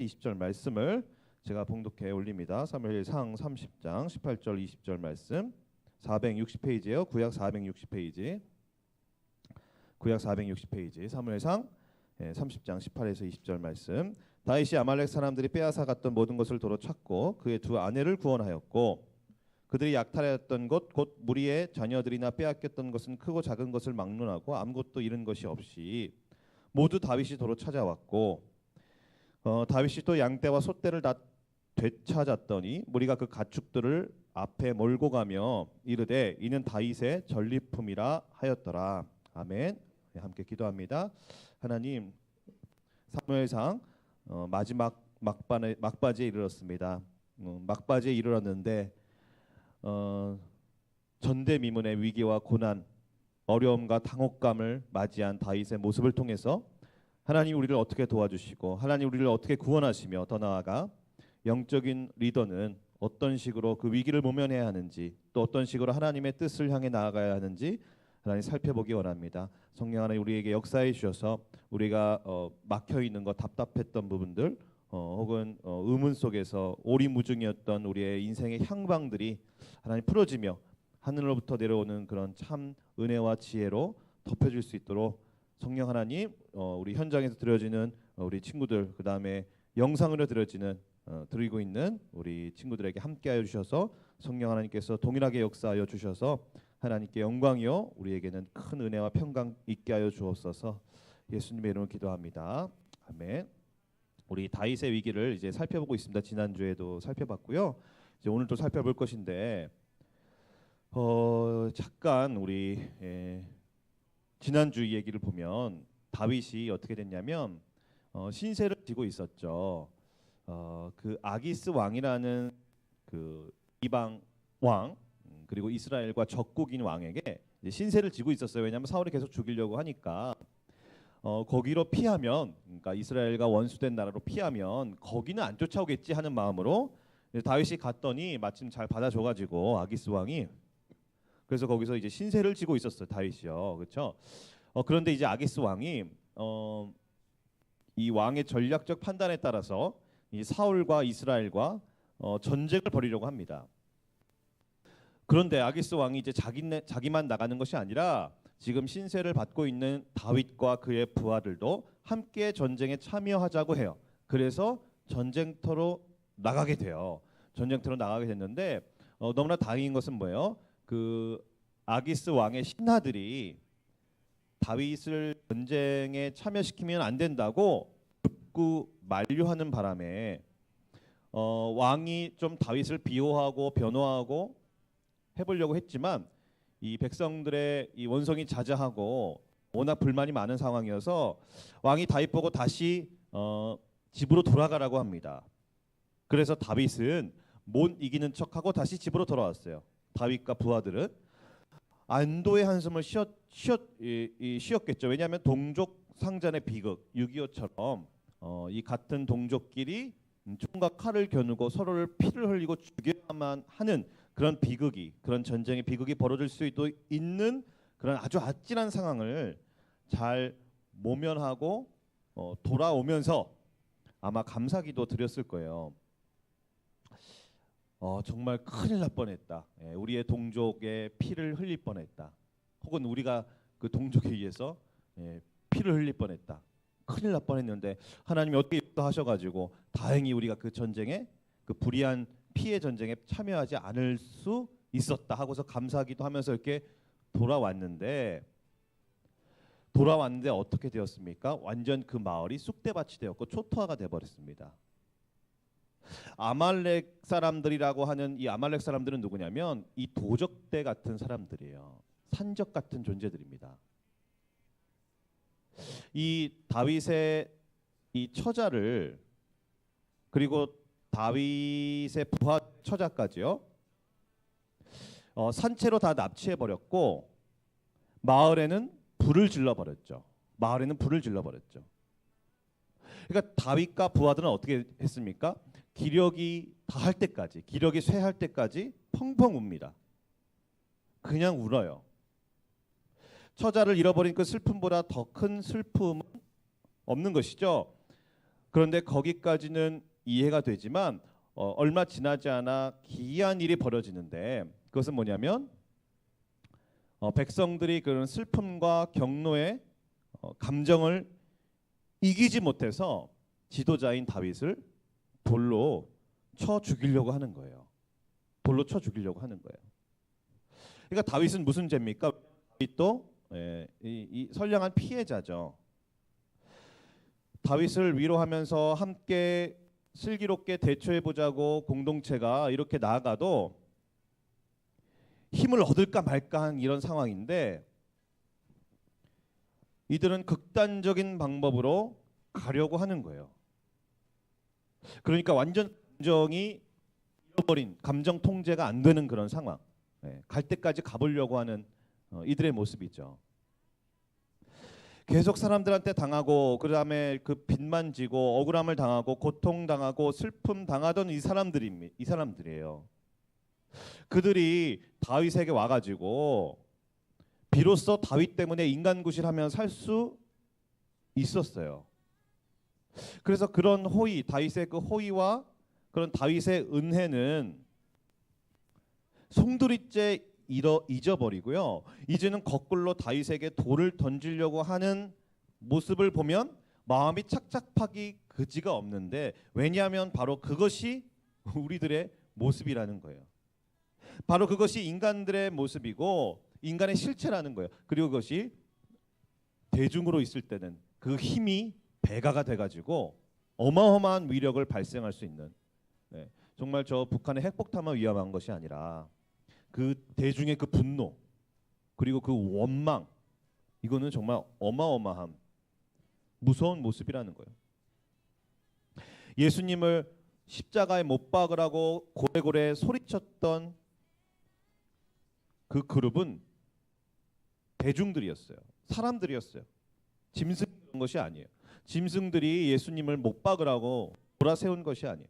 20절 말씀을 제가 봉독해 올립니다. 사무엘상 30장 18절 20절 말씀 460페이지예요. 구약 460페이지. 구약 460페이지. 사무엘상 30장 18에서 20절 말씀. 다윗이 아말렉 사람들이 빼앗아 갔던 모든 것을 도로 찾고 그의 두 아내를 구원하였고 그들이 약탈하였던 것 곧 무리의 자녀들이나 빼앗겼던 것은 크고 작은 것을 막론하고 아무것도 잃은 것이 없이 모두 다윗이 도로 찾아왔고 다윗이 또 양떼와 소떼를 다 되찾았더니 무리가 그 가축들을 앞에 몰고 가며 이르되 이는 다윗의 전리품이라 하였더라. 아멘. 네, 함께 기도합니다. 하나님, 사무엘상 마지막 막바지에 이르렀습니다. 막바지에 이르렀는데 전대미문의 위기와 고난, 어려움과 당혹감을 맞이한 다윗의 모습을 통해서 하나님 우리를 어떻게 도와주시고 하나님 우리를 어떻게 구원하시며 더 나아가 영적인 리더는 어떤 식으로 그 위기를 모면해야 하는지 또 어떤 식으로 하나님의 뜻을 향해 나아가야 하는지 하나님 살펴보기 원합니다. 성령 하나님 우리에게 역사해 주셔서 우리가 막혀 있는 것 답답했던 부분들 혹은 의문 속에서 오리무중이었던 우리의 인생의 향방들이 하나님 풀어지며 하늘로부터 내려오는 그런 참 은혜와 지혜로 덮여질 수 있도록 성령 하나님 우리 현장에서 드려지는 우리 친구들 그 다음에 영상으로 드리고 있는 우리 친구들에게 함께하여 주셔서 성령 하나님께서 동일하게 역사하여 주셔서 하나님께 영광이요 우리에게는 큰 은혜와 평강 있게 하여 주옵소서. 예수님의 이름으로 기도합니다. 아멘. 우리 다윗의 위기를 이제 살펴보고 있습니다. 지난주에도 살펴봤고요. 이제 오늘 또 살펴볼 것인데 잠깐 우리 지난주 얘기를 보면 다윗이 어떻게 됐냐면 신세를 지고 있었죠. 그 아기스 왕이라는 그 이방 왕 그리고 이스라엘과 적국인 왕에게 이제 신세를 지고 있었어요. 왜냐하면 사울이 계속 죽이려고 하니까 거기로 피하면 그러니까 이스라엘과 원수된 나라로 피하면 거기는 안 쫓아오겠지 하는 마음으로 다윗이 갔더니 마침 잘 받아줘가지고 아기스 왕이 그래서 거기서 이제 신세를 지고 있었어요. 다윗이요. 그렇죠? 그런데 이제 아기스 왕이 이 왕의 전략적 판단에 따라서 이 사울과 이스라엘과 전쟁을 벌이려고 합니다. 그런데 아기스 왕이 이제 자기만 나가는 것이 아니라 지금 신세를 받고 있는 다윗과 그의 부하들도 함께 전쟁에 참여하자고 해요. 그래서 전쟁터로 나가게 돼요. 전쟁터로 나가게 됐는데 너무나 다행인 것은 뭐예요? 그 아기스 왕의 신하들이 다윗을 전쟁에 참여시키면 안 된다고 극구 만류하는 바람에 왕이 좀 다윗을 비호하고 변호하고 해보려고 했지만 이 백성들의 이 원성이 자자하고 워낙 불만이 많은 상황이어서 왕이 다윗 보고 다시 집으로 돌아가라고 합니다. 그래서 다윗은 못 이기는 척하고 다시 집으로 돌아왔어요. 다윗과 부하들은 안도의 한숨을 쉬었겠죠. 왜냐하면 동족 상잔의 비극 6.25처럼 이 같은 동족끼리 총과 칼을 겨누고 서로를 피를 흘리고 죽여야만 하는 그런 비극이 그런 전쟁의 비극이 벌어질 수도 있는 그런 아주 아찔한 상황을 잘 모면하고 돌아오면서 아마 감사기도 드렸을 거예요. 정말 큰일 날 뻔했다. 우리의 동족의 피를 흘릴 뻔했다. 혹은 우리가 그 동족에 의해서 피를 흘릴 뻔했다. 큰일 날 뻔했는데 하나님이 어떻게 하셔가지고 다행히 우리가 그 전쟁에 그 불의한 피해 전쟁에 참여하지 않을 수 있었다 하고서 감사하기도 하면서 이렇게 돌아왔는데 어떻게 되었습니까? 완전 그 마을이 쑥대밭이 되었고 초토화가 되어버렸습니다. 아말렉 사람들이라고 하는 이 아말렉 사람들은 누구냐면 이 도적대 같은 사람들이에요. 산적 같은 존재들입니다. 이 다윗의 이 처자를 그리고 다윗의 부하 처자까지요. 산채로 다 납치해 버렸고 마을에는 불을 질러 버렸죠. 그러니까 다윗과 부하들은 어떻게 했습니까? 기력이 다할 때까지, 기력이 쇠할 때까지 펑펑 웁니다. 그냥 울어요. 처자를 잃어버린 그 슬픔보다 더 큰 슬픔은 없는 것이죠. 그런데 거기까지는 이해가 되지만 얼마 지나지 않아 기이한 일이 벌어지는데 그것은 뭐냐면 백성들이 그런 슬픔과 경노의 감정을 이기지 못해서 지도자인 다윗을 돌로 쳐 죽이려고 하는 거예요. 돌로 쳐 죽이려고 하는 거예요. 그러니까 다윗은 무슨 죄입니까? 다윗도 이 선량한 피해자죠. 다윗을 위로하면서 함께 슬기롭게 대처해 보자고 공동체가 이렇게 나아가도 힘을 얻을까 말까 한 이런 상황인데 이들은 극단적인 방법으로 가려고 하는 거예요. 그러니까 완전 감정이 잃어버린, 감정 통제가 안 되는 그런 상황. 갈 때까지 가보려고 하는 이들의 모습이죠. 계속 사람들한테 당하고 그다음에 그 빚만 지고 억울함을 당하고 고통 당하고 슬픔 당하던 이 사람들이에요. 그들이 다윗에게 와가지고 비로소 다윗 때문에 인간구실하며 살 수 있었어요. 그래서 그런 호의, 다윗의 그 호의와 그런 다윗의 은혜는 송두리째 잊어버리고요. 이제는 거꾸로 다윗에게 돌을 던지려고 하는 모습을 보면 마음이 착잡하기 그지가 없는데 왜냐하면 바로 그것이 우리들의 모습이라는 거예요. 바로 그것이 인간들의 모습이고 인간의 실체라는 거예요. 그리고 그것이 대중으로 있을 때는 그 힘이 배가가 돼가지고 어마어마한 위력을 발생할 수 있는 정말 저 북한의 핵폭탄만 위험한 것이 아니라 그 대중의 그 분노 그리고 그 원망 이거는 정말 어마어마한 무서운 모습이라는 거예요. 예수님을 십자가에 못 박으라고 고래고래 소리쳤던 그 그룹은 대중들이었어요. 사람들이었어요. 짐승 그런 것이 아니에요. 짐승들이 예수님을 못 박으라고 몰아세운 것이 아니에요.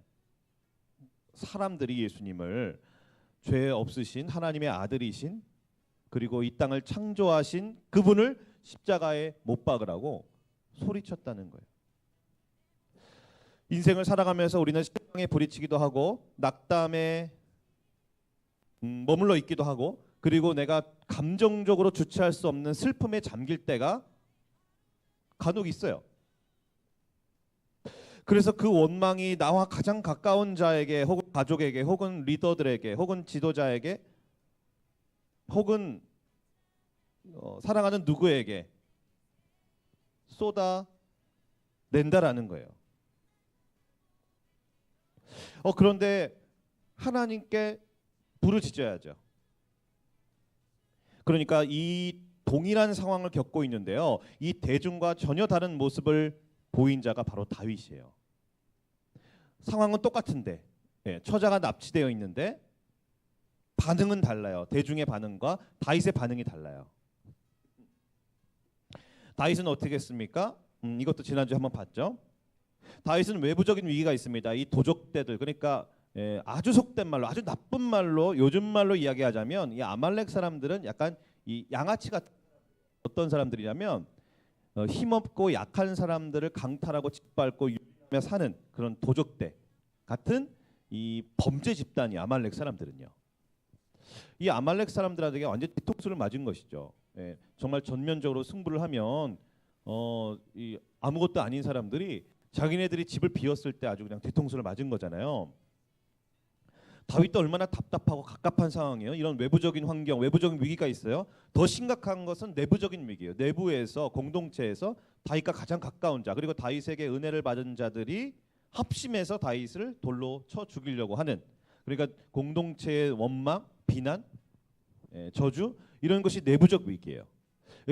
사람들이 예수님을 죄 없으신 하나님의 아들이신 그리고 이 땅을 창조하신 그분을 십자가에 못 박으라고 소리쳤다는 거예요. 인생을 살아가면서 우리는 실망에 부딪히기도 하고 낙담에 머물러 있기도 하고 그리고 내가 감정적으로 주체할 수 없는 슬픔에 잠길 때가 간혹 있어요. 그래서 그 원망이 나와 가장 가까운 자에게 혹은 가족에게 혹은 리더들에게 혹은 지도자에게 혹은 사랑하는 누구에게 쏟아낸다라는 거예요. 그런데 하나님께 부르짖어야죠. 그러니까 이 동일한 상황을 겪고 있는데요. 이 대중과 전혀 다른 모습을 보인 자가 바로 다윗이에요. 상황은 똑같은데 처자가 납치되어 있는데 반응은 달라요. 대중의 반응과 다윗의 반응이 달라요. 다윗은 어떻게 했습니까? 이것도 지난주에 한번 봤죠. 다윗은 외부적인 위기가 있습니다. 이 도적대들 그러니까 아주 속된 말로 아주 나쁜 말로 요즘 말로 이야기하자면 이 아말렉 사람들은 약간 이 양아치 같은 어떤 사람들이냐면 힘없고 약한 사람들을 강탈하고 짓밟고 유리하며 사는 그런 도적대 같은 이 범죄 집단이 아말렉 사람들은요. 이 아말렉 사람들에게 완전 뒤통수를 맞은 것이죠. 정말 전면적으로 승부를 하면 이 아무것도 아닌 사람들이 자기네들이 집을 비웠을 때 아주 그냥 뒤통수를 맞은 거잖아요. 다윗도 얼마나 답답하고 갑갑한 상황이에요. 이런 외부적인 환경, 외부적인 위기가 있어요. 더 심각한 것은 내부적인 위기예요. 내부에서 공동체에서 다윗과 가장 가까운 자 그리고 다윗에게 은혜를 받은 자들이 합심해서 다윗을 돌로 쳐 죽이려고 하는 그러니까 공동체의 원망, 비난, 저주 이런 것이 내부적 위기예요.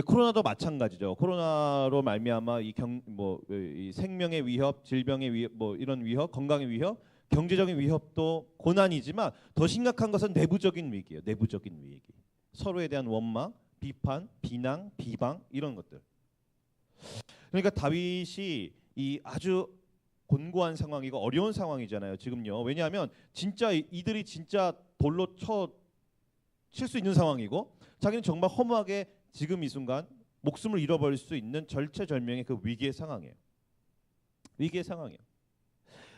코로나도 마찬가지죠. 코로나로 말미암아 이 생명의 위협, 질병의 위협, 이런 위협, 건강의 위협, 경제적인 위협도 고난이지만 더 심각한 것은 내부적인 위기예요. 내부적인 위기. 서로에 대한 원망, 비판, 비난, 비방 이런 것들. 그러니까 다윗이 이 아주 곤고한 상황이고 어려운 상황이잖아요. 지금요. 왜냐하면 진짜 이들이 진짜 돌로 칠 수 있는 상황이고 자기는 정말 허무하게 지금 이 순간 목숨을 잃어버릴 수 있는 절체절명의 그 위기의 상황이에요. 위기의 상황이에요.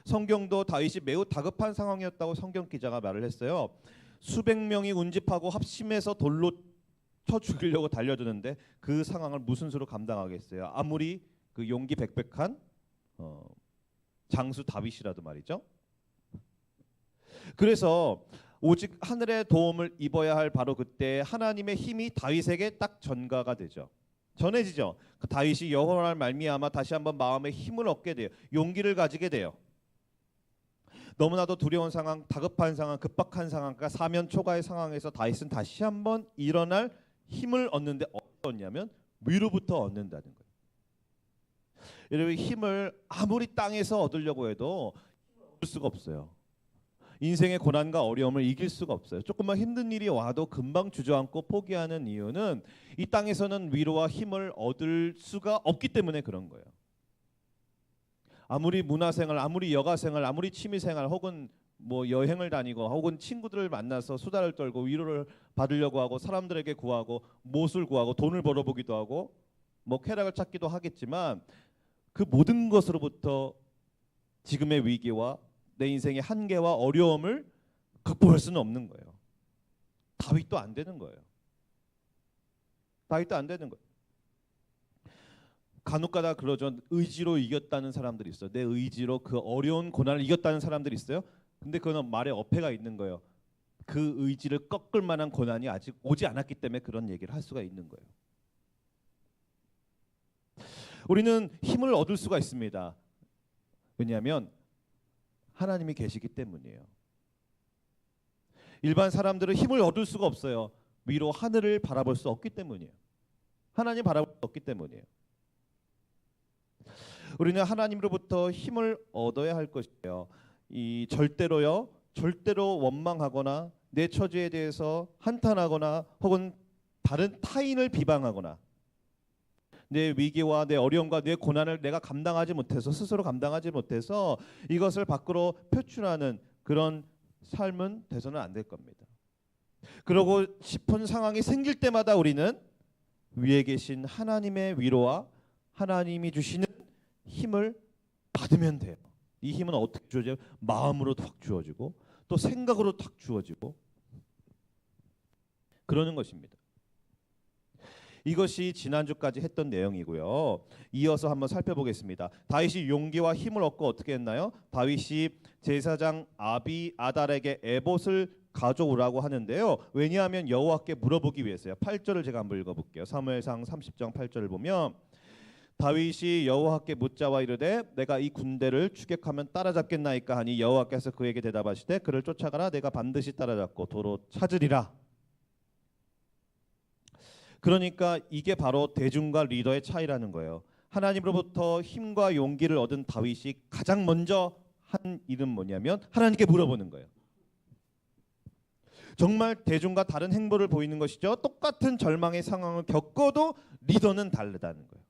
성경도 다윗이 매우 다급한 상황이었다고 성경 기자가 말을 했어요. 수백 명이 운집하고 합심해서 돌로 쳐 죽이려고 달려드는데 그 상황을 무슨 수로 감당하겠어요? 아무리 그 용기 백백한 장수 다윗이라도 말이죠. 그래서 오직 하늘의 도움을 입어야 할 바로 그때 하나님의 힘이 다윗에게 딱 전가가 되죠. 전해지죠. 그 다윗이 여호와를 말미암아 다시 한번 마음의 힘을 얻게 돼요. 용기를 가지게 돼요. 너무나도 두려운 상황, 다급한 상황, 급박한 상황, 그러니까 사면 초가의 상황에서 다윗은 다시 한번 일어날 힘을 얻는데 어떻게 얻냐면 위로부터 얻는다는 거예요. 여러분 힘을 아무리 땅에서 얻으려고 해도 얻을 수가 없어요. 인생의 고난과 어려움을 이길 수가 없어요. 조금만 힘든 일이 와도 금방 주저앉고 포기하는 이유는 이 땅에서는 위로와 힘을 얻을 수가 없기 때문에 그런 거예요. 아무리 문화생활, 아무리 여가생활, 아무리 취미생활 혹은 뭐 여행을 다니고 혹은 친구들을 만나서 수다를 떨고 위로를 받으려고 하고 사람들에게 구하고 못을 구하고 돈을 벌어보기도 하고 뭐 쾌락을 찾기도 하겠지만 그 모든 것으로부터 지금의 위기와 내 인생의 한계와 어려움을 극복할 수는 없는 거예요. 다윗도 안 되는 거예요. 다윗도 안 되는 거예요. 간혹가다 그러죠. 의지로 이겼다는 사람들이 있어요. 내 의지로 그 어려운 고난을 이겼다는 사람들이 있어요. 근데 그건 말에 어폐가 있는 거예요. 그 의지를 꺾을 만한 고난이 아직 오지 않았기 때문에 그런 얘기를 할 수가 있는 거예요. 우리는 힘을 얻을 수가 있습니다. 왜냐하면 하나님이 계시기 때문이에요. 일반 사람들은 힘을 얻을 수가 없어요. 위로 하늘을 바라볼 수 없기 때문이에요. 하나님 바라볼 수 없기 때문이에요. 우리는 하나님으로부터 힘을 얻어야 할 것이에요. 이 절대로 원망하거나 내 처지에 대해서 한탄하거나 혹은 다른 타인을 비방하거나 내 위기와 내 어려움과 내 고난을 내가 감당하지 못해서 스스로 감당하지 못해서 이것을 밖으로 표출하는 그런 삶은 돼서는 안 될 겁니다. 그러고 싶은 상황이 생길 때마다 우리는 위에 계신 하나님의 위로와 하나님이 주시는 힘을 받으면 돼요. 이 힘은 어떻게 주어져요? 마음으로 확 주어지고 또 생각으로 탁 주어지고 그러는 것입니다. 이것이 지난주까지 했던 내용이고요. 이어서 한번 살펴보겠습니다. 다윗이 용기와 힘을 얻고 어떻게 했나요? 다윗이 제사장 아비아달에게 에봇을 가져오라고 하는데요. 왜냐하면 여호와께 물어보기 위해서요. 8절을 제가 한번 읽어볼게요. 사무엘상 30장 8절을 보면 다윗이 여호와께 묻자와 이르되 내가 이 군대를 추격하면 따라잡겠나이까 하니 여호와께서 그에게 대답하시되 그를 쫓아가라 내가 반드시 따라잡고 도로 찾으리라. 그러니까 이게 바로 대중과 리더의 차이라는 거예요. 하나님으로부터 힘과 용기를 얻은 다윗이 가장 먼저 한 일은 뭐냐면 하나님께 물어보는 거예요. 정말 대중과 다른 행보를 보이는 것이죠. 똑같은 절망의 상황을 겪어도 리더는 다르다는 거예요.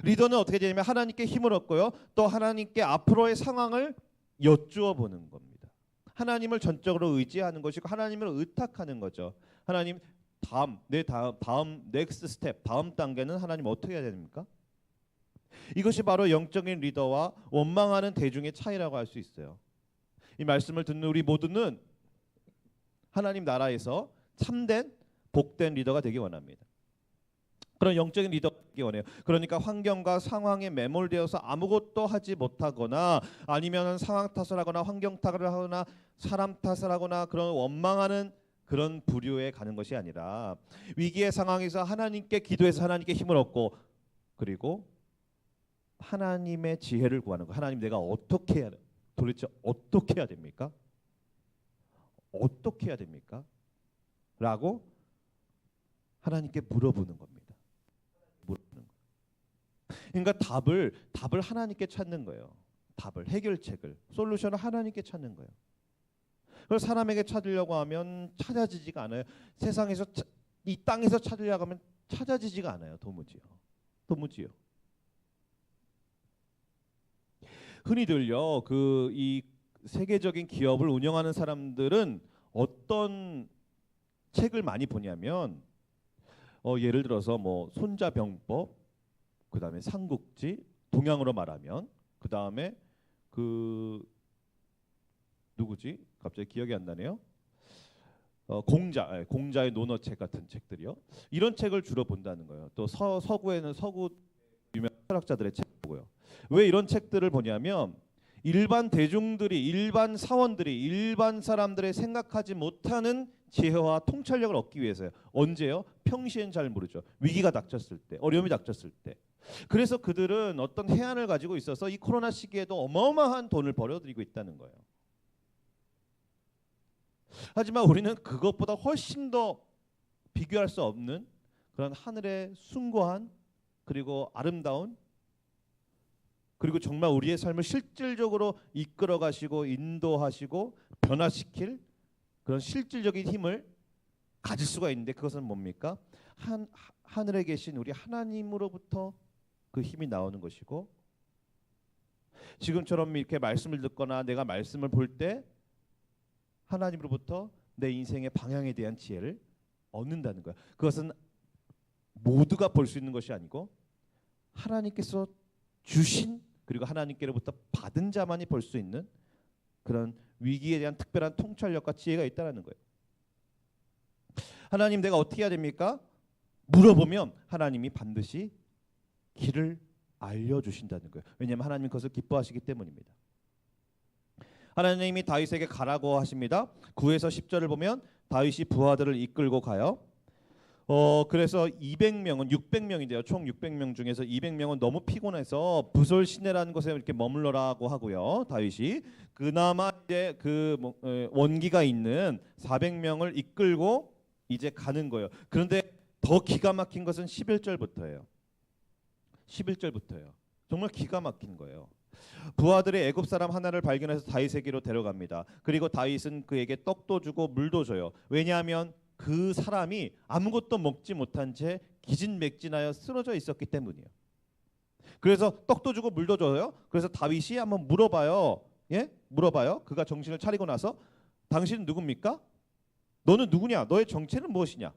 리더는 어떻게 되냐면 하나님께 힘을 얻고요. 또 하나님께 앞으로의 상황을 여쭈어 보는 겁니다. 하나님을 전적으로 의지하는 것이고 하나님을 의탁하는 거죠. 하나님 다음 넥스트 스텝 다음 단계는 하나님 어떻게 해야 됩니까? 이것이 바로 영적인 리더와 원망하는 대중의 차이라고 할 수 있어요. 이 말씀을 듣는 우리 모두는 하나님 나라에서 참된 복된 리더가 되기 원합니다. 그런 영적인 리더가 되기 원해요. 그러니까 환경과 상황에 매몰되어서 아무것도 하지 못하거나 아니면 상황 탓을 하거나 환경 탓을 하거나 사람 탓을 하거나 그런 원망하는 그런 부류에 가는 것이 아니라 위기의 상황에서 하나님께 기도해서 하나님께 힘을 얻고 그리고 하나님의 지혜를 구하는 거. 하나님 내가 어떻게 해야 도대체 어떻게 해야 됩니까? 어떻게 해야 됩니까? 라고 하나님께 물어보는 겁니다. 물어보는 거예요. 그러니까 답을 하나님께 찾는 거예요. 답을 해결책을 솔루션을 하나님께 찾는 거예요. 그걸 사람에게 찾으려고 하면 찾아지지가 않아요. 세상에서 이 땅에서 찾으려고 하면 찾아지지가 않아요. 도무지요. 흔히들요. 이 세계적인 기업을 운영하는 사람들은 어떤 책을 많이 보냐면 예를 들어서 뭐 손자병법, 그다음에 삼국지, 동양으로 말하면 그다음에 그 누구지? 갑자기 기억이 안 나네요. 공자의 논어책 같은 책들이요. 이런 책을 주로 본다는 거예요. 또 서구에는 서구 유명 철학자들의 책 보고요. 왜 이런 책들을 보냐면 일반 대중들이, 일반 사원들이, 일반 사람들의 생각하지 못하는 지혜와 통찰력을 얻기 위해서요. 언제요? 평시엔 잘 모르죠. 위기가 닥쳤을 때, 어려움이 닥쳤을 때. 그래서 그들은 어떤 해안을 가지고 있어서 이 코로나 시기에도 어마어마한 돈을 벌어들이고 있다는 거예요. 하지만 우리는 그것보다 훨씬 더 비교할 수 없는 그런 하늘의 숭고한 그리고 아름다운 그리고 정말 우리의 삶을 실질적으로 이끌어 가시고 인도하시고 변화시킬 그런 실질적인 힘을 가질 수가 있는데 그것은 뭡니까? 하늘에 계신 우리 하나님으로부터 그 힘이 나오는 것이고 지금처럼 이렇게 말씀을 듣거나 내가 말씀을 볼 때 하나님으로부터 내 인생의 방향에 대한 지혜를 얻는다는 거야. 그것은 모두가 볼 수 있는 것이 아니고 하나님께서 주신 그리고 하나님께로부터 받은 자만이 볼 수 있는 그런 위기에 대한 특별한 통찰력과 지혜가 있다는 거예요. 하나님 내가 어떻게 해야 됩니까? 물어보면 하나님이 반드시 길을 알려주신다는 거예요. 왜냐하면 하나님은 그것을 기뻐하시기 때문입니다. 하나님이 다윗에게 가라고 하십니다. 9에서 10절을 보면 다윗이 부하들을 이끌고 가요. 그래서 200명은 600명인데요. 총 600명 중에서 200명은 너무 피곤해서 부솔 시내라는 곳에 이렇게 머물러라고 하고요. 다윗이 그나마 이제 그 원기가 있는 400명을 이끌고 이제 가는 거예요. 그런데 더 기가 막힌 것은 11절부터예요. 11절부터예요. 정말 기가 막힌 거예요. 부하들이 애굽 사람 하나를 발견해서 다윗에게로 데려갑니다. 그리고 다윗은 그에게 떡도 주고 물도 줘요. 왜냐하면 그 사람이 아무것도 먹지 못한 채 기진맥진하여 쓰러져 있었기 때문이에요. 그래서 떡도 주고 물도 줘요. 그래서 다윗이 한번 물어봐요. 예? 물어봐요. 그가 정신을 차리고 나서 당신은 누굽니까? 너는 누구냐? 너의 정체는 무엇이냐?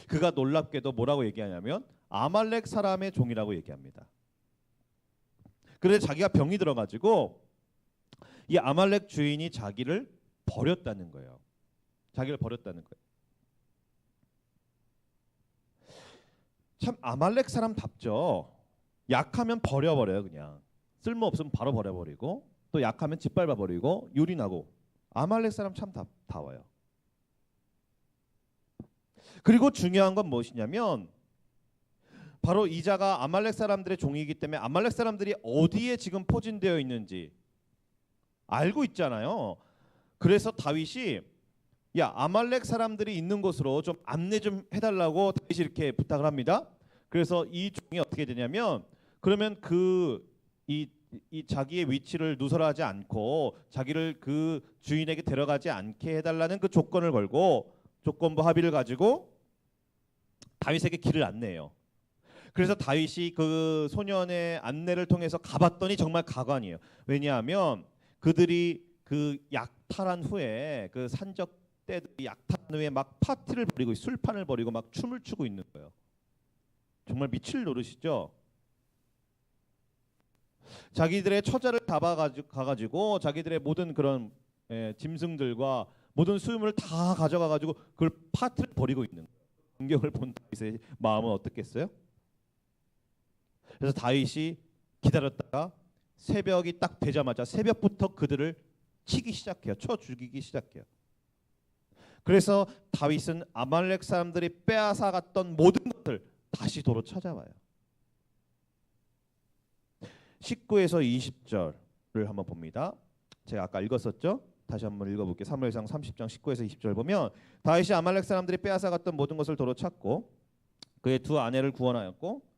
그가 놀랍게도 뭐라고 얘기하냐면 아말렉 사람의 종이라고 얘기합니다. 그래서 자기가 병이 들어가지고 이 아말렉 주인이 자기를 버렸다는 거예요. 자기를 버렸다는 거예요. 참 아말렉 사람답죠. 약하면 버려버려요. 그냥 쓸모없으면 바로 버려버리고 또 약하면 짓밟아버리고 유린하고 아말렉 사람 참 답다워요. 그리고 중요한 건 무엇이냐면 바로 이자가 아말렉 사람들의 종이기 때문에 아말렉 사람들이 어디에 지금 포진되어 있는지 알고 있잖아요. 그래서 다윗이 야 아말렉 사람들이 있는 곳으로 좀 안내 좀 해달라고 다윗이 이렇게 부탁을 합니다. 그래서 이 종이 어떻게 되냐면 그러면 이 자기의 위치를 누설하지 않고 자기를 그 주인에게 데려가지 않게 해달라는 그 조건을 걸고 조건부 합의를 가지고 다윗에게 길을 안내해요. 그래서 다윗이 그 소년의 안내를 통해서 가봤더니 정말 가관이에요. 왜냐하면 그들이 그 약탈한 후에 그 산적 때들이 약탈한 후에 막 파티를 벌이고 술판을 벌이고 막 춤을 추고 있는 거예요. 정말 미칠 노릇이죠. 자기들의 처자를 가가지고 자기들의 모든 그런 짐승들과 모든 수유물을 다 가져가가지고 그걸 파티를 벌이고 있는 거예요. 광경을 본 다윗의 마음은 어떻겠어요? 그래서 다윗이 기다렸다가 새벽이 딱 되자마자 새벽부터 그들을 치기 시작해요. 쳐 죽이기 시작해요. 그래서 다윗은 아말렉 사람들이 빼앗아갔던 모든 것을 다시 도로 찾아와요. 19에서 20절을 한번 봅니다. 제가 아까 읽었었죠? 다시 한번 읽어볼게요. 사무엘상 30장 19에서 20절 보면 다윗이 아말렉 사람들이 빼앗아갔던 모든 것을 도로 찾고 그의 두 아내를 구원하였고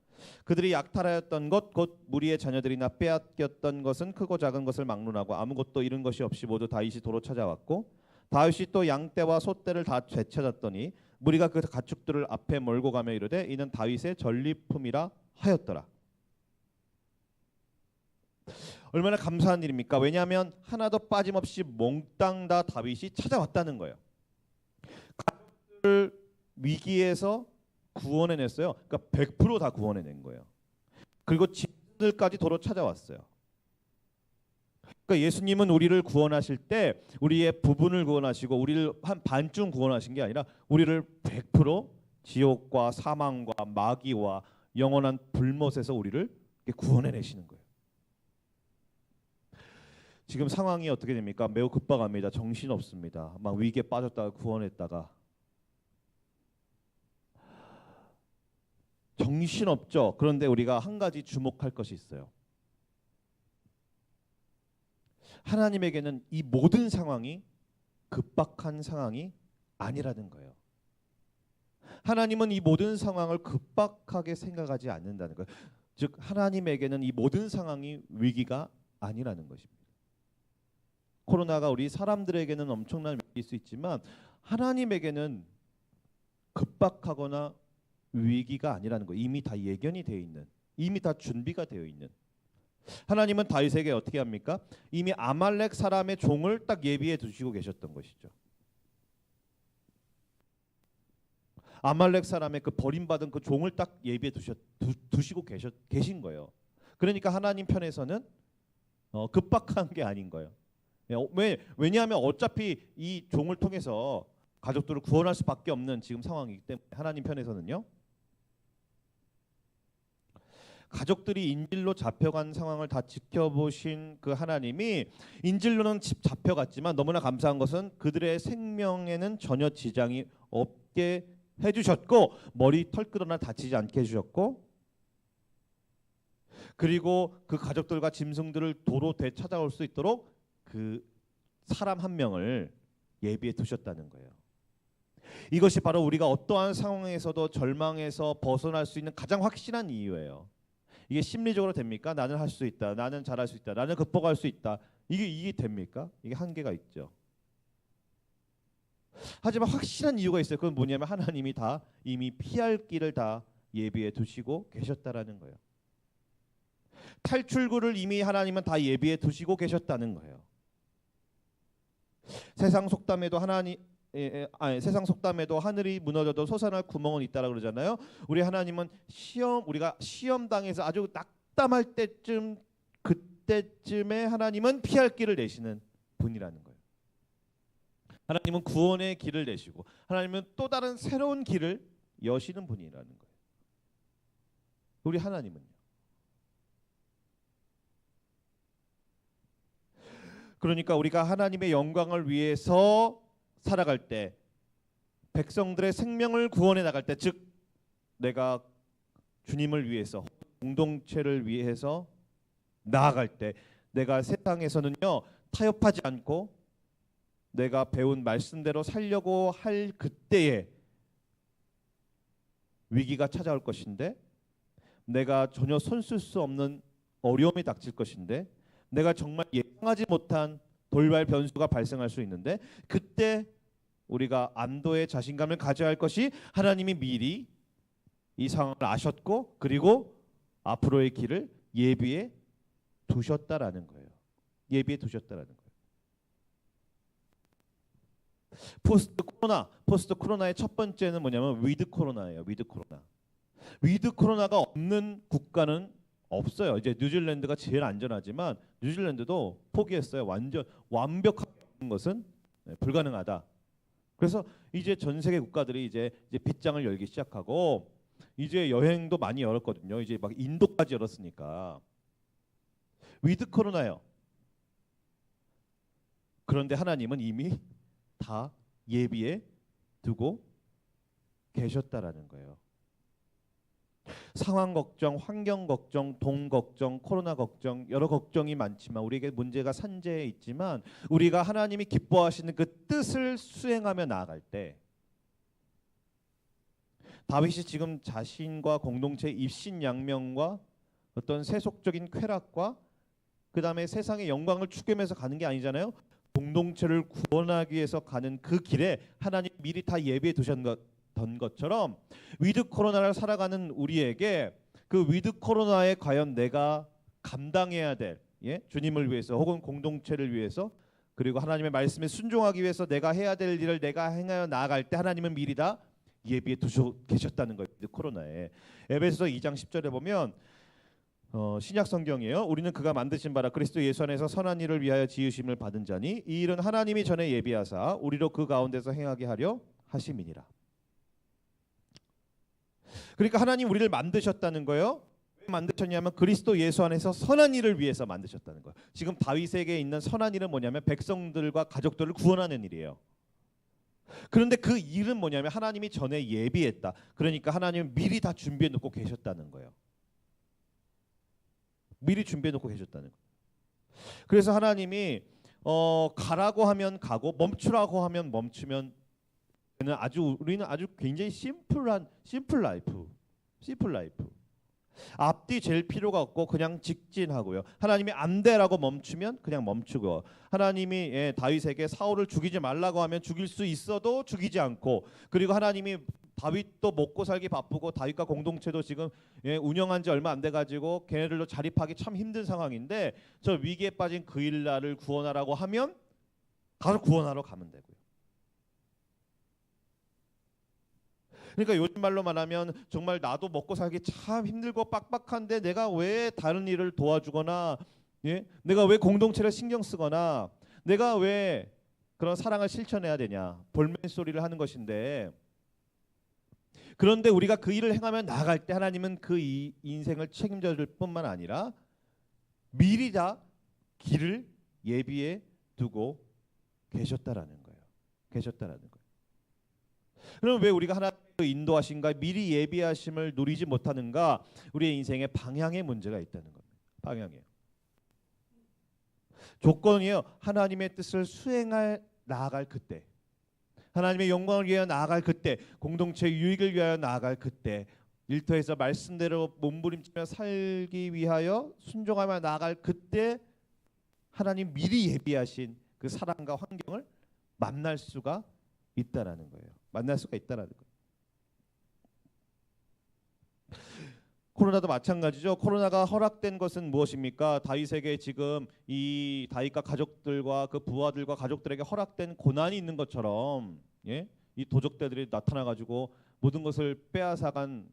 그들이 약탈하였던 것 곧 무리의 자녀들이나 빼앗겼던 것은 크고 작은 것을 막론하고 아무것도 잃은 것이 없이 모두 다윗이 도로 찾아왔고 다윗이 또 양떼와 소떼를 다 되찾았더니 무리가 그 가축들을 앞에 몰고 가며 이르되 이는 다윗의 전리품이라 하였더라. 얼마나 감사한 일입니까? 왜냐하면 하나도 빠짐없이 몽땅 다 다윗이 찾아왔다는 거예요. 가족들 위기에서 구원해냈어요. 그러니까 100% 다 구원해낸 거예요. 그리고 짐들까지 도로 찾아왔어요. 그러니까 예수님은 우리를 구원하실 때 우리의 부분을 구원하시고 우리를 한 반쯤 구원하신 게 아니라 우리를 100% 지옥과 사망과 마귀와 영원한 불못에서 우리를 구원해내시는 거예요. 지금 상황이 어떻게 됩니까? 매우 급박합니다. 정신없습니다. 막 위기에 빠졌다가 구원했다가 정신없죠. 그런데 우리가 한 가지 주목할 것이 있어요. 하나님에게는 이 모든 상황이 급박한 상황이 아니라는 거예요. 하나님은 이 모든 상황을 급박하게 생각하지 않는다는 거예요. 즉 하나님에게는 이 모든 상황이 위기가 아니라는 것입니다. 코로나가 우리 사람들에게는 엄청난 위기일 수 있지만 하나님에게는 급박하거나 위기가 아니라는 거예요. 이미 다 예견이 되어 있는, 이미 다 준비가 되어 있는. 하나님은 다윗에게 어떻게 합니까? 이미 아말렉 사람의 종을 딱 예비해 두시고 계셨던 것이죠. 아말렉 사람의 그 버림받은 그 종을 딱 예비해 두시고 계신 거예요. 그러니까 하나님 편에서는 급박한 게 아닌 거예요. 왜냐하면 어차피 이 종을 통해서 가족들을 구원할 수밖에 없는 지금 상황이기 때문에 하나님 편에서는요. 가족들이 인질로 잡혀간 상황을 다 지켜보신 그 하나님이 인질로는 잡혀갔지만 너무나 감사한 것은 그들의 생명에는 전혀 지장이 없게 해주셨고 머리 털끝 하나 다치지 않게 해주셨고 그리고 그 가족들과 짐승들을 도로 되찾아올 수 있도록 그 사람 한 명을 예비해 두셨다는 거예요. 이것이 바로 우리가 어떠한 상황에서도 절망에서 벗어날 수 있는 가장 확실한 이유예요. 이게 심리적으로 됩니까? 나는 할 수 있다. 나는 잘할 수 있다. 나는 극복할 수 있다. 이게 됩니까? 이게 한계가 있죠. 하지만 확실한 이유가 있어요. 그건 뭐냐면 하나님이 다 이미 피할 길을 다 예비해 두시고 계셨다라는 거예요. 탈출구를 이미 하나님은 다 예비해 두시고 계셨다는 거예요. 세상 속담에도 세상 속담에도 하늘이 무너져도 솟아날 구멍은 있다라 그러잖아요. 우리 하나님은 우리가 시험 당해서 아주 낙담할 때쯤 그때쯤에 하나님은 피할 길을 내시는 분이라는 거예요. 하나님은 구원의 길을 내시고 하나님은 또 다른 새로운 길을 여시는 분이라는 거예요. 우리 하나님은요. 그러니까 우리가 하나님의 영광을 위해서 살아갈 때 백성들의 생명을 구원해 나갈 때 즉 내가 주님을 위해서 공동체를 위해서 나아갈 때 내가 세상에서는요 타협하지 않고 내가 배운 말씀대로 살려고 할 그때에 위기가 찾아올 것인데 내가 전혀 손쓸 수 없는 어려움이 닥칠 것인데 내가 정말 예상하지 못한 돌발 변수가 발생할 수 있는데 그때 우리가 안도의 자신감을 가져야 할 것이 하나님이 미리 이 상황을 아셨고 그리고 앞으로의 길을 예비해 두셨다라는 거예요. 예비해 두셨다라는 거예요. 포스트 코로나의 첫 번째는 뭐냐면 위드 코로나예요. 위드 코로나. 위드 코로나가 없는 국가는 없어요. 이제 뉴질랜드가 제일 안전하지만 뉴질랜드도 포기했어요. 완전 완벽하게 없는 것은 불가능하다. 그래서 이제 전 세계 국가들이 이제 빗장을 열기 시작하고 이제 여행도 많이 열었거든요. 이제 막 인도까지 열었으니까 위드 코로나요. 그런데 하나님은 이미 다 예비해 두고 계셨다라는 거예요. 상황 걱정, 환경 걱정, 돈 걱정, 코로나 걱정 여러 걱정이 많지만 우리에게 문제가 산재해 있지만 우리가 하나님이 기뻐하시는 그 뜻을 수행하며 나아갈 때 다윗이 지금 자신과 공동체의 입신양명과 어떤 세속적인 쾌락과 그 다음에 세상의 영광을 추구하면서 가는 게 아니잖아요. 공동체를 구원하기 위해서 가는 그 길에 하나님 미리 다 예비해 두셨던 것처럼 위드 코로나를 살아가는 우리에게 그 위드 코로나에 과연 내가 감당해야 될 주님을 위해서 혹은 공동체를 위해서 그리고 하나님의 말씀에 순종하기 위해서 내가 해야 될 일을 내가 행하여 나아갈 때 하나님은 미리 다 예비해 두시고 계셨다는 거예요. 위드 코로나에. 에베소서 2장 10절에 보면 신약 성경이에요. 우리는 그가 만드신 바라 그리스도 예수 안에서 선한 일을 위하여 지으심을 받은 자니 이 일은 하나님이 전에 예비하사 우리로 그 가운데서 행하게 하려 하심이니라. 그러니까 하나님 우리를 만드셨다는 거예요. 왜 만드셨냐면 그리스도 예수 안에서 선한 일을 위해서 만드셨다는 거예요. 지금 다윗에게 있는 선한 일은 뭐냐면 백성들과 가족들을 구원하는 일이에요. 그런데 그 일은 뭐냐면 하나님이 전에 예비했다. 그러니까 하나님은 미리 다 준비해 놓고 계셨다는 거예요. 미리 준비해 놓고 계셨다는 거예요. 그래서 하나님이 가라고 하면 가고 멈추라고 하면 멈추면 우리는 아주 굉장히 심플 라이프. 앞뒤 잴 필요가 없고 그냥 직진하고요. 하나님이 안 돼라고 멈추면 그냥 멈추고, 하나님이 다윗에게 사울을 죽이지 말라고 하면 죽일 수 있어도 죽이지 않고, 그리고 하나님이 다윗도 먹고 살기 바쁘고 다윗과 공동체도 지금 운영한 지 얼마 안 돼 가지고 걔네들도 자립하기 참 힘든 상황인데 저 위기에 빠진 그 일날을 구원하라고 하면 가서 구원하러 가면 되고요. 그러니까 요즘 말로 말하면 정말 나도 먹고 살기 참 힘들고 빡빡한데 내가 왜 다른 일을 도와주거나, 내가 왜 공동체를 신경 쓰거나, 내가 왜 그런 사랑을 실천해야 되냐, 볼멘 소리를 하는 것인데, 그런데 우리가 그 일을 행하며 나아갈 때 하나님은 그 인생을 책임져 줄 뿐만 아니라 미리 다 길을 예비해 두고 계셨다라는 거예요. 그럼 왜 우리가 하나님의 인도하심과 미리 예비하심을 누리지 못하는가? 우리의 인생에 방향의 문제가 있다는 겁니다. 방향이에요. 조건이에요. 하나님의 뜻을 수행할 나아갈 그때, 하나님의 영광을 위하여 나아갈 그때, 공동체 유익을 위하여 나아갈 그때, 일터에서 말씀대로 몸부림치며 살기 위하여 순종하며 나아갈 그때 하나님 미리 예비하신 그 사랑과 환경을 만날 수가 있다라는 거예요. 코로나도 마찬가지죠. 코로나가 허락된 것은 무엇입니까? 다윗에게 지금 이 다윗과 가족들과 그 부하들과 가족들에게 허락된 고난이 있는 것처럼, 이 도적들이 나타나 가지고 모든 것을 빼앗아간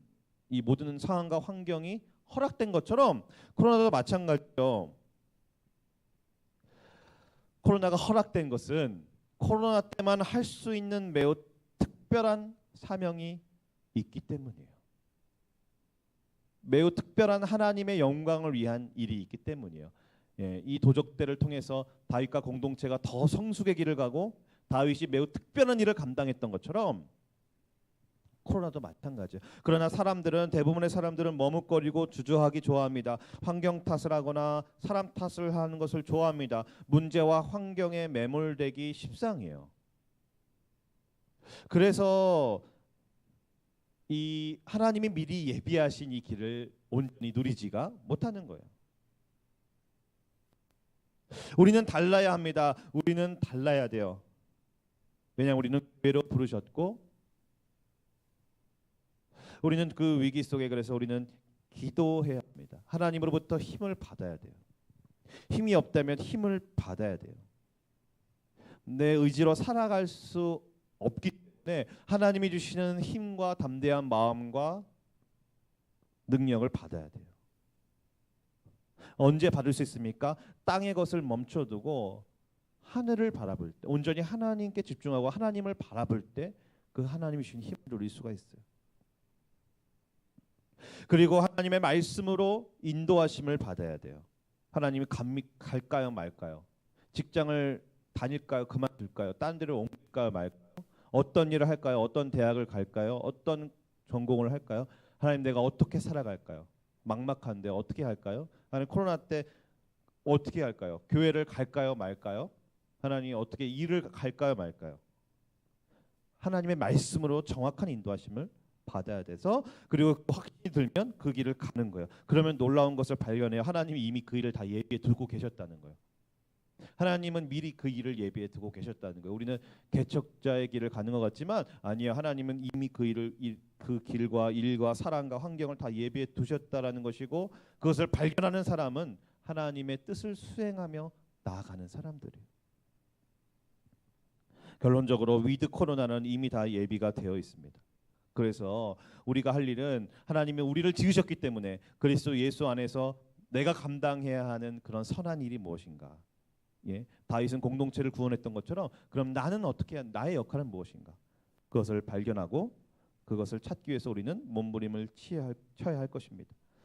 이 모든 상황과 환경이 허락된 것처럼 코로나도 마찬가지죠. 코로나가 허락된 것은 코로나 때만 할 수 있는 매우 특별한 사명이 있기 때문이에요. 매우 특별한 하나님의 영광을 위한 일이 있기 때문이에요. 이 도적들을 통해서 다윗과 공동체가 더 성숙의 길을 가고 다윗이 매우 특별한 일을 감당했던 것처럼 코로나도 마찬가지예요. 그러나 대부분의 사람들은 머뭇거리고 주저하기 좋아합니다. 환경 탓을 하거나 사람 탓을 하는 것을 좋아합니다. 문제와 환경에 매몰되기 십상이에요. 그래서 이 하나님이 미리 예비하신 이 길을 온전히 누리지가 못하는 거예요. 우리는 달라야 합니다. 우리는 달라야 돼요. 왜냐하면 우리는 교회로 부르셨고, 우리는 그 위기 속에, 그래서 우리는 기도해야 합니다. 하나님으로부터 힘을 받아야 돼요. 힘이 없다면 힘을 받아야 돼요. 내 의지로 살아갈 수 없기 때문에 하나님이 주시는 힘과 담대한 마음과 능력을 받아야 돼요. 언제 받을 수 있습니까? 땅의 것을 멈춰두고 하늘을 바라볼 때, 온전히 하나님께 집중하고 하나님을 바라볼 때 그 하나님이 주신 힘을 누릴 수가 있어요. 그리고 하나님의 말씀으로 인도하심을 받아야 돼요. 하나님이 갈까요 말까요? 직장을 다닐까요 그만둘까요? 딴 데를 옮길까요 말까요? 어떤 일을 할까요? 어떤 대학을 갈까요? 어떤 전공을 할까요? 하나님, 내가 어떻게 살아갈까요? 막막한데 어떻게 할까요? 하나님, 코로나 때 어떻게 할까요? 교회를 갈까요 말까요? 하나님, 어떻게 일을 갈까요 말까요? 하나님의 말씀으로 정확한 인도하심을 받아야 돼서, 그리고 확신이 들면 그 길을 가는 거예요. 그러면 놀라운 것을 발견해요. 하나님이 이미 그 일을 다 예비해 두고 계셨다는 거예요. 하나님은 미리 그 일을 예비해 두고 계셨다는 거예요. 우리는 개척자의 길을 가는 것 같지만 아니요, 하나님은 이미 그 길과 일과 사랑과 환경을 다 예비해 두셨다라는 것이고, 그것을 발견하는 사람은 하나님의 뜻을 수행하며 나아가는 사람들이에요. 결론적으로 위드 코로나는 이미 다 예비가 되어 있습니다. 그래서 우리가 할 일은, 하나님이 우리를 지으셨기 때문에 그리스도 예수 안에서 내가 감당해야 하는 그런 선한 일이 무엇인가? 예, 다윗은 공동체를 구원했던 것처럼 그럼 나는 어떻게 나의 역할은 무엇인가? 그것을 발견하고 그것을 찾기 위해서 우리는 몸부림을 쳐야 할 것입니다.